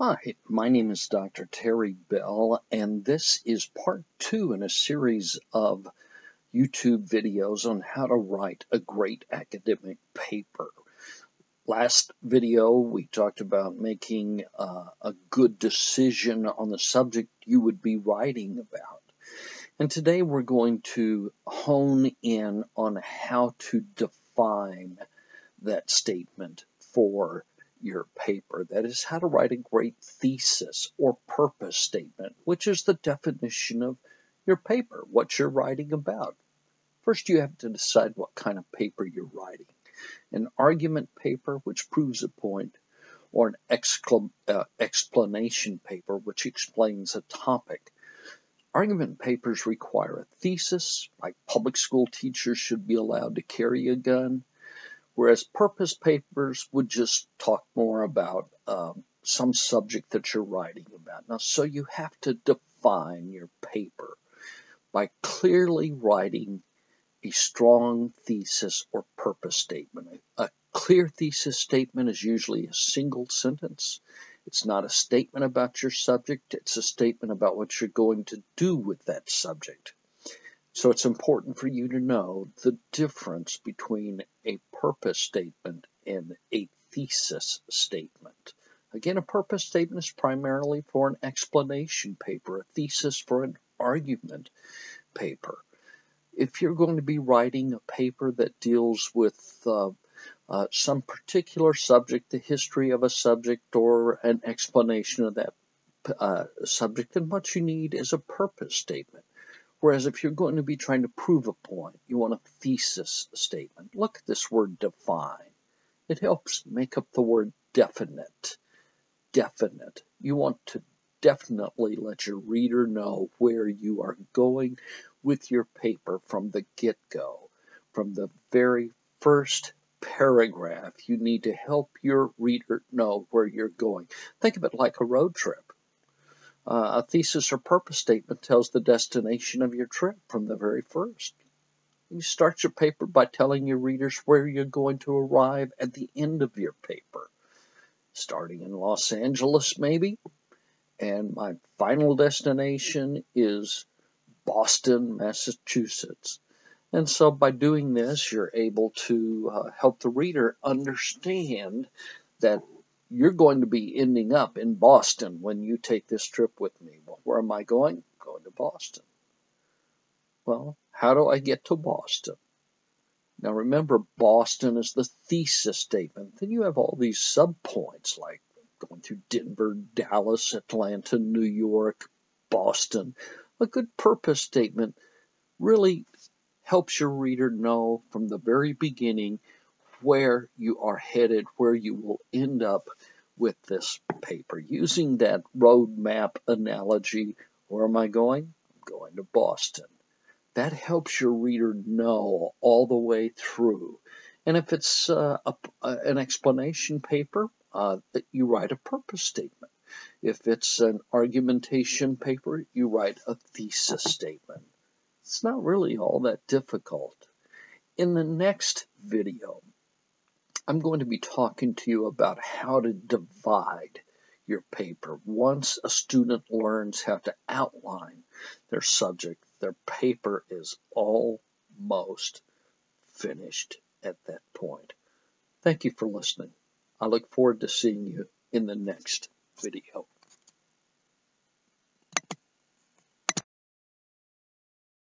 Hi, my name is Dr. Terry Bell, and this is part 2 in a series of YouTube videos on how to write a great academic paper. Last video, we talked about making a good decision on the subject you would be writing about. And today we're going to hone in on how to define that statement for your paper. That is how to write a great thesis or purpose statement, which is the definition of your paper, what you're writing about. First, you have to decide what kind of paper you're writing. An argument paper, which proves a point, or an explanation paper, which explains a topic. Argument papers require a thesis, like public school teachers should be allowed to carry a gun, whereas purpose papers would just talk more about some subject that you're writing about. Now, so you have to define your paper by clearly writing a strong thesis or purpose statement. A clear thesis statement is usually a single sentence. It's not a statement about your subject. It's a statement about what you're going to do with that subject. So it's important for you to know the difference between a purpose statement and a thesis statement. Again, a purpose statement is primarily for an explanation paper, a thesis for an argument paper. If you're going to be writing a paper that deals with some particular subject, the history of a subject, or an explanation of that subject, then what you need is a purpose statement. Whereas if you're going to be trying to prove a point, you want a thesis statement. Look at this word define. It helps make up the word definite. Definite. You want to definitely let your reader know where you are going with your paper from the get-go. From the very first paragraph, you need to help your reader know where you're going. Think of it like a road trip. A thesis or purpose statement tells the destination of your trip from the very first. You start your paper by telling your readers where you're going to arrive at the end of your paper. Starting in Los Angeles, maybe, and my final destination is Boston, Massachusetts. And so by doing this, you're able to help the reader understand that you're going to be ending up in Boston when you take this trip with me. Well, where am I going? Going to Boston. Well, how do I get to Boston? Now remember, Boston is the thesis statement. Then you have all these subpoints like going through Denver, Dallas, Atlanta, New York, Boston. A good purpose statement really helps your reader know from the very beginning where you are headed, where you will end up with this paper. Using that road map analogy, where am I going? I'm going to Boston. That helps your reader know all the way through. And if it's an explanation paper, that you write a purpose statement. If it's an argumentation paper, you write a thesis statement. It's not really all that difficult. In the next video, I'm going to be talking to you about how to divide your paper. Once a student learns how to outline their subject, their paper is almost finished at that point. Thank you for listening. I look forward to seeing you in the next video.